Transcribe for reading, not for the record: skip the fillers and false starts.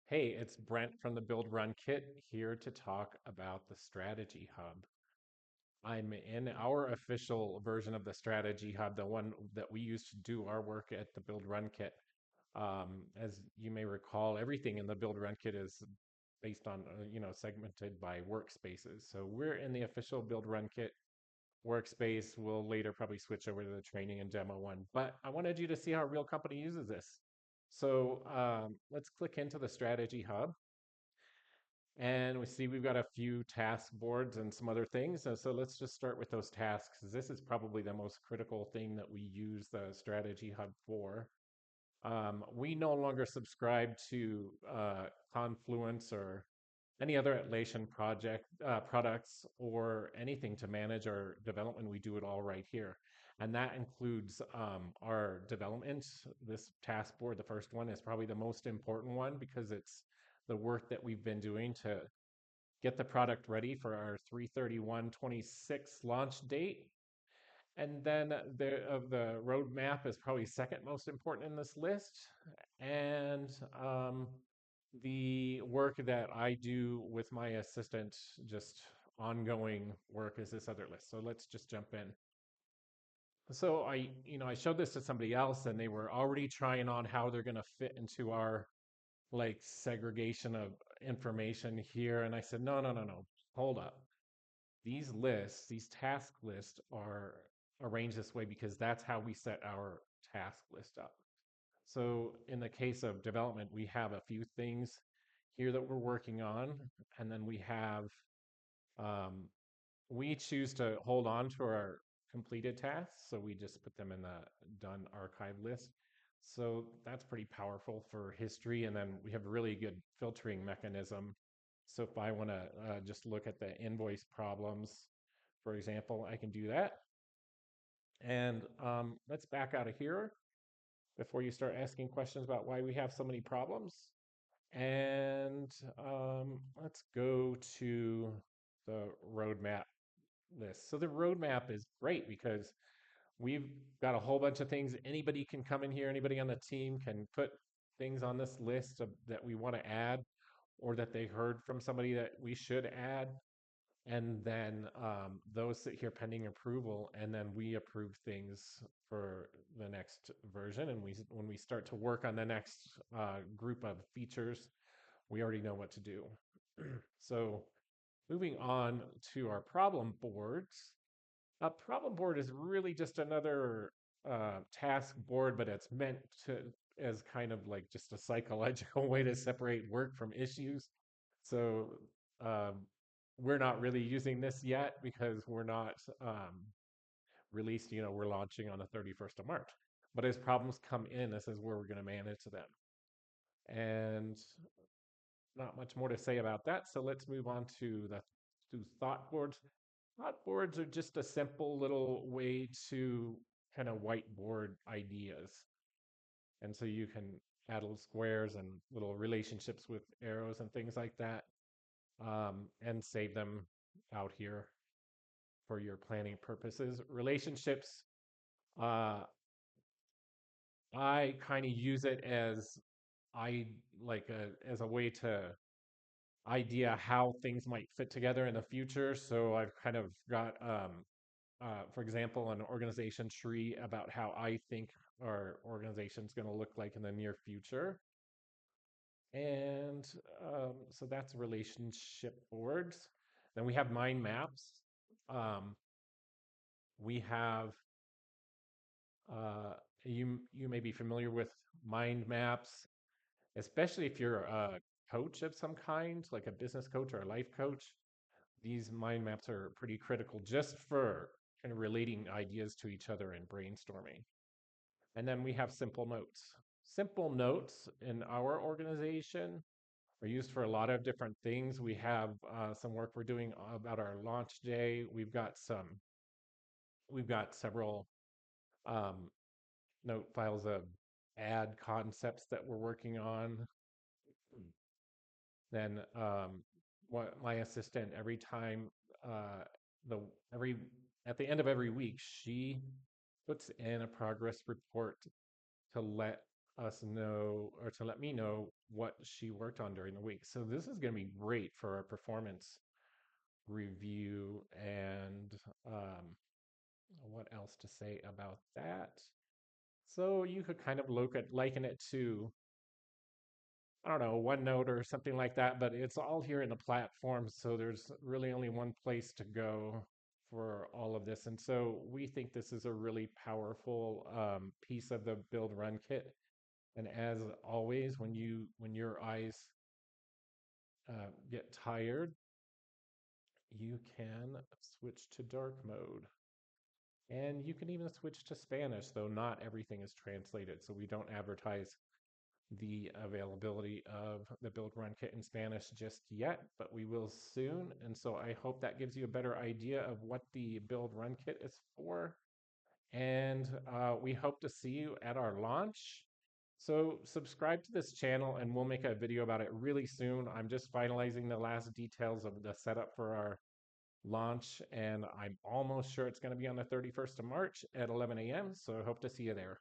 Hey, it's Brent from the Build Run Kit here to talk about the Strategy Hub. I'm in our official version of the Strategy Hub, the one that we use to do our work at the Build Run Kit. As you may recall, everything in the Build Run Kit is based on, segmented by workspaces. So we're in the official Build Run Kit workspace. We'll later probably switch over to the training and demo one, but I wanted you to see how a real company uses this. So let's click into the Strategy Hub. And we see we've got a few task boards and some other things. So let's just start with those tasks. This is probably the most critical thing that we use the Strategy Hub for. We no longer subscribe to Confluence or any other Atlassian products or anything to manage our development. We do it all right here. And that includes our development. This task board, the first one, is probably the most important one because it's the work that we've been doing to get the product ready for our 3/31/26 launch date. And then the roadmap is probably second most important in this list. And the work that I do with my assistant, just ongoing work, is this other list. So let's just jump in. So I showed this to somebody else, and they were already trying on how they're going to fit into our like segregation of information here. And I said, no, no, no, no, hold up. These lists, these task lists are arranged this way because that's how we set our task list up. So in the case of development, we have a few things here that we're working on, and then um, we choose to hold on to our completed tasks, so we just put them in the done archive list. So that's pretty powerful for history, and then we have a really good filtering mechanism. So if I want to just look at the invoice problems, for example, I can do that. And let's back out of here before you start asking questions about why we have so many problems. And let's go to the roadmap list. So the roadmap is great because we've got a whole bunch of things. Anybody can come in here, anybody on the team can put things on this list that we want to add or that they heard from somebody that we should add. And then those sit here pending approval, and then we approve things for the next version. And when we start to work on the next group of features, we already know what to do. So moving on to our problem boards. A problem board is really just another task board, but it's meant to as kind of like just a psychological way to separate work from issues. So um, we're not really using this yet because we're not released. We're launching on the 31st of March. But as problems come in, this is where we're going to manage them. And not much more to say about that. So let's move on to thought boards. Thought boards are just a simple little way to kind of whiteboard ideas. And so you can add little squares and little relationships with arrows and things like that, and save them out here for your planning purposes. Relationships, uh, I kind of use it as I like as a way to idea how things might fit together in the future. So I've kind of got, for example, an organization tree about how I think our organization is going to look like in the near future. And so that's relationship boards. Then we have mind maps. Um, we have uh, you may be familiar with mind maps, especially if you're a coach of some kind, like a business coach or a life coach. These mind maps are pretty critical just for kind of relating ideas to each other and brainstorming. And then we have simple notes. Simple notes in our organization are used for a lot of different things. We have some work we're doing about our launch day. We've got several um, note files of ad concepts that we're working on. Then what my assistant every time the every at the end of every week she puts in a progress report to let us know or to let me know what she worked on during the week. So this is going to be great for our performance review. And what else to say about that? So you could kind of look at liken it to, I don't know, OneNote or something like that, but it's all here in the platform. So there's really only one place to go for all of this. And so we think this is a really powerful piece of the Build Run Kit. And as always, when your eyes get tired, you can switch to dark mode. And you can even switch to Spanish, though not everything is translated. So we don't advertise the availability of the Build Run Kit in Spanish just yet, but we will soon. And so I hope that gives you a better idea of what the Build Run Kit is for. And we hope to see you at our launch. So subscribe to this channel and we'll make a video about it really soon. I'm just finalizing the last details of the setup for our launch, and I'm almost sure it's going to be on the 31st of March at 11 a.m. So I hope to see you there.